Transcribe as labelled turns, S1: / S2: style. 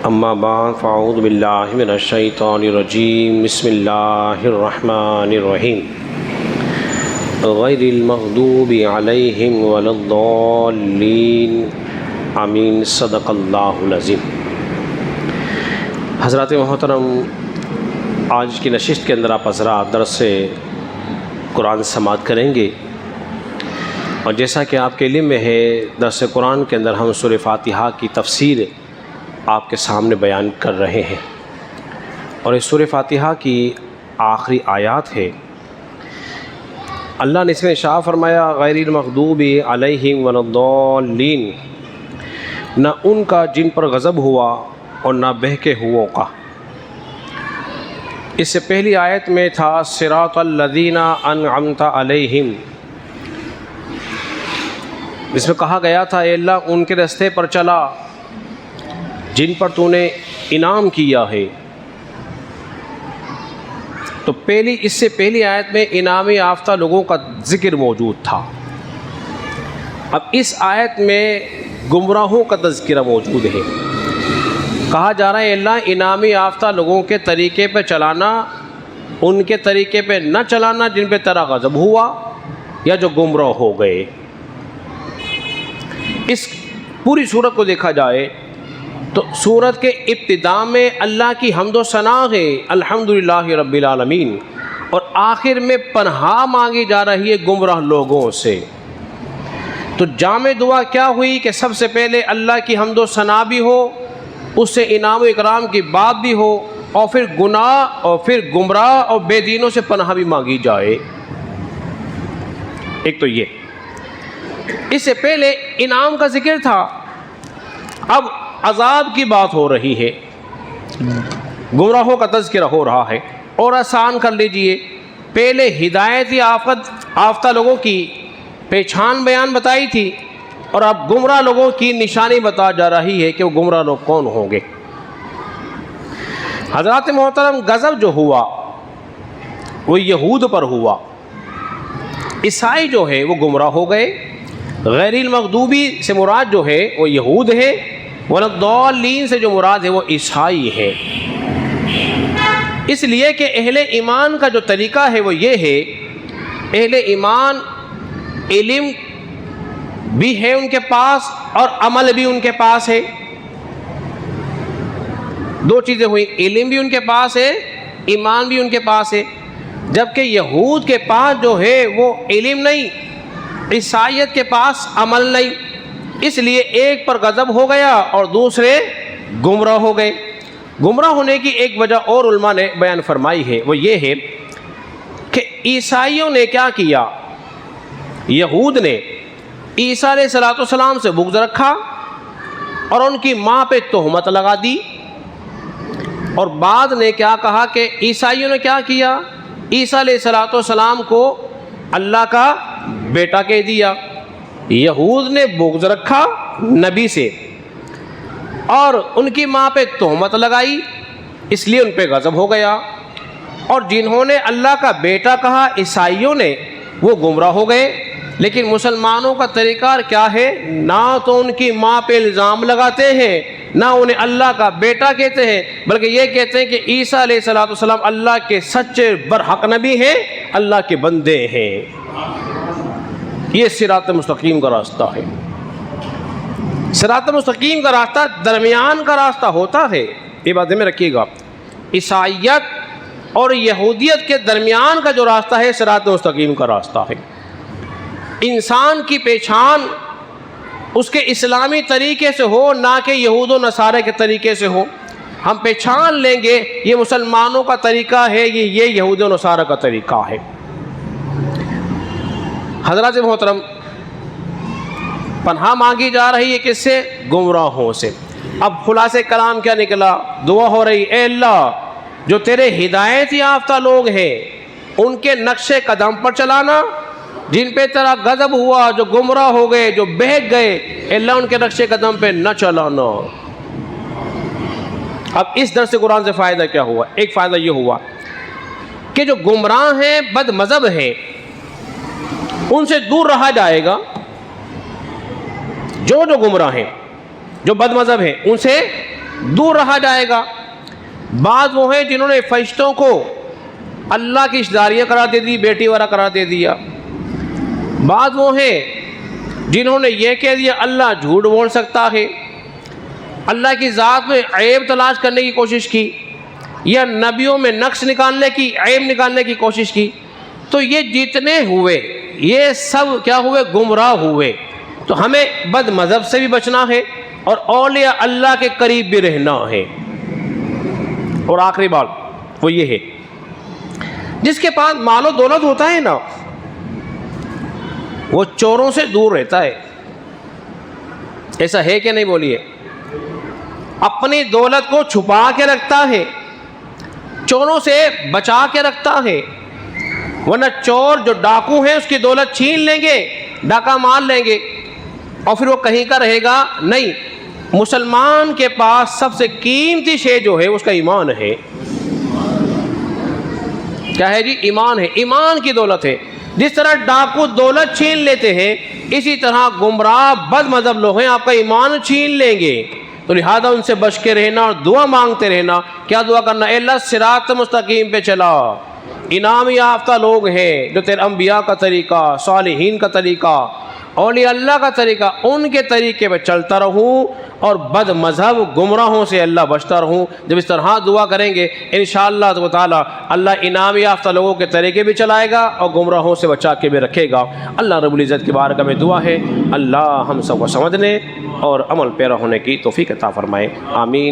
S1: اما بعد فاعوذ باللہ من الشیطان الرجیم بسم اللہ الرحمن الرحیم غیر المغضوب علیہم ولا الضالین آمین صدق اللہ العظیم۔ حضرات محترم، آج کی نشست کے اندر آپ حضرات درس قرآن سماعت کریں گے، اور جیسا کہ آپ کے علم میں ہے درس قرآن کے اندر ہم سورہ فاتحہ کی تفسیر آپ کے سامنے بیان کر رہے ہیں، اور اس سورہ فاتحہ کی آخری آیات ہے۔ اللہ نے اس میں ارشاد فرمایا غیر المغضوب علیہم ولا الضالین، نہ ان کا جن پر غضب ہوا اور نہ بہکے ہووں کا۔ اس سے پہلی آیت میں تھا صراط الذین انعمت علیہم، جس میں کہا گیا تھا اے اللہ ان کے راستے پر چلا جن پر تو نے انعام کیا ہے۔ تو اس سے پہلی آیت میں انعام یافتہ لوگوں کا ذکر موجود تھا۔ اب اس آیت میں گمراہوں کا تذکرہ موجود ہے۔ کہا جا رہا ہے اللہ انعام یافتہ لوگوں کے طریقے پہ چلانا، ان کے طریقے پہ نہ چلانا جن پہ تیرا غضب ہوا یا جو گمراہ ہو گئے۔ اس پوری صورت کو دیکھا جائے تو سورت کے ابتدا میں اللہ کی حمد و ثنا ہے الحمدللہ رب العالمین، اور آخر میں پناہ مانگی جا رہی ہے گمراہ لوگوں سے۔ تو جامع دعا کیا ہوئی کہ سب سے پہلے اللہ کی حمد و ثنا بھی ہو، اس سے انعام و اکرام کی بات بھی ہو، اور پھر گناہ اور پھر گمراہ اور بے دینوں سے پناہ بھی مانگی جائے۔ ایک تو یہ، اس سے پہلے انعام کا ذکر تھا، اب عذاب کی بات ہو رہی ہے، گمراہوں کا تذکرہ ہو رہا ہے۔ اور آسان کر لیجئے، پہلے ہدایت یافتہ لوگوں کی پہچان بیان بتائی تھی، اور اب گمراہ لوگوں کی نشانی بتا جا رہی ہے کہ وہ گمراہ لوگ کون ہوں گے۔ حضرات محترم، غضب جو ہوا وہ یہود پر ہوا۔ عیسائی جو ہے وہ گمراہ ہو گئے، غیر المغضوبی سے مراد جو ہے وہ یہود ہے، ولا الضالین سے جو مراد ہے وہ عیسائی ہے۔ اس لیے کہ اہل ایمان کا جو طریقہ ہے وہ یہ ہے، اہل ایمان علم بھی ہے ان کے پاس اور عمل بھی ان کے پاس ہے۔ دو چیزیں ہوئی، علم بھی ان کے پاس ہے، ایمان بھی ان کے پاس ہے، جبکہ یہود کے پاس جو ہے وہ علم نہیں، عیسائیت کے پاس عمل نہیں۔ اس لیے ایک پر غضب ہو گیا اور دوسرے گمراہ ہو گئے۔ گمراہ ہونے کی ایک وجہ اور علماء نے بیان فرمائی ہے، وہ یہ ہے کہ عیسائیوں نے کیا کیا، یہود نے عیسیٰ علیہ السلام سے بغض رکھا اور ان کی ماں پہ تہمت لگا دی، اور بعد نے کیا کہا کہ عیسائیوں نے کیا کیا، عیسیٰ علیہ السلام کو اللہ کا بیٹا کہہ دیا۔ یہود نے بغض رکھا نبی سے اور ان کی ماں پہ تہمت لگائی، اس لیے ان پہ غضب ہو گیا، اور جنہوں نے اللہ کا بیٹا کہا عیسائیوں نے وہ گمراہ ہو گئے۔ لیکن مسلمانوں کا طریقہ کیا ہے، نہ تو ان کی ماں پہ الزام لگاتے ہیں، نہ انہیں اللہ کا بیٹا کہتے ہیں، بلکہ یہ کہتے ہیں کہ عیسیٰ علیہ السلام اللہ کے سچے برحق نبی ہیں، اللہ کے بندے ہیں۔ یہ صراط مستقیم کا راستہ ہے۔ صراط مستقیم کا راستہ درمیان کا راستہ ہوتا ہے، یہ بات میں رکھیے گا۔ عیسائیت اور یہودیت کے درمیان کا جو راستہ ہے صراط مستقیم کا راستہ ہے۔ انسان کی پہچان اس کے اسلامی طریقے سے ہو، نہ کہ یہود و نصارہ کے طریقے سے ہو۔ ہم پہچان لیں گے یہ مسلمانوں کا طریقہ ہے، یہ یہود و نصارہ کا طریقہ ہے۔ حضرات محترم، پناہ مانگی جا رہی ہے کس سے، گمراہوں سے۔ اب خلاصہ کلام کیا نکلا، دعا ہو رہی اے اللہ جو تیرے ہدایت یافتہ لوگ ہیں ان کے نقش قدم پر چلانا، جن پہ تیرا غضب ہوا، جو گمراہ ہو گئے، جو بہک گئے، اے اللہ ان کے نقش قدم پہ نہ چلانا۔ اب اس درس سے قرآن سے فائدہ کیا ہوا، ایک فائدہ یہ ہوا کہ جو گمراہ ہیں، بد مذہب ہیں، ان سے دور رہا جائے گا۔ جو گمراہ ہیں، جو بد مذہب ہیں، ان سے دور رہا جائے گا۔ بعض وہ ہیں جنہوں نے فرشتوں کو اللہ کی اشداریاں قرار دے دی، بیٹی والا قرار دے دیا۔ بعض وہ ہیں جنہوں نے یہ کہہ دیا اللہ جھوٹ بول سکتا ہے، اللہ کی ذات میں عیب تلاش کرنے کی کوشش کی، یا نبیوں میں نقص نکالنے کی، عیب نکالنے کی کوشش کی۔ تو یہ جتنے ہوئے یہ سب کیا ہوئے؟ گمراہ ہوئے۔ تو ہمیں بد مذہب سے بھی بچنا ہے اور اولیاء اللہ کے قریب بھی رہنا ہے۔ اور آخری بات وہ یہ ہے، جس کے پاس مال و دولت ہوتا ہے نا، وہ چوروں سے دور رہتا ہے۔ ایسا ہے کہ نہیں؟ بولیے۔ اپنی دولت کو چھپا کے رکھتا ہے، چوروں سے بچا کے رکھتا ہے، ورنہ چور جو ڈاکو ہیں اس کی دولت چھین لیں گے، ڈاکہ مار لیں گے، اور پھر وہ کہیں کا رہے گا نہیں۔ مسلمان کے پاس سب سے قیمتی شے جو ہے اس کا ایمان ہے۔ کیا ہے جی؟ ایمان ہے، ایمان کی دولت ہے۔ جس طرح ڈاکو دولت چھین لیتے ہیں، اسی طرح گمراہ بد مذہب لوگ ہیں آپ کا ایمان چھین لیں گے۔ تو لہذا ان سے بچ کے رہنا اور دعا مانگتے رہنا۔ کیا دعا کرنا؟ اے اللہ صراط مستقیم پہ چلا۔ انعام یافتہ لوگ ہیں جو تیرے انبیاء کا طریقہ، صالحین کا طریقہ، اولیاء اللہ کا طریقہ، ان کے طریقے پہ چلتا رہوں اور بد مذہب گمراہوں سے اللہ بچتا رہوں۔ جب اس طرح دعا کریں گے انشاءاللہ تعالی اللہ انعام یافتہ لوگوں کے طریقے بھی چلائے گا اور گمراہوں سے بچا کے بھی رکھے گا۔ اللہ رب العزت کی بارگاہ میں دعا ہے اللہ ہم سب کو سمجھنے اور عمل پیرا ہونے کی توفیق عطا فرمائے، آمین۔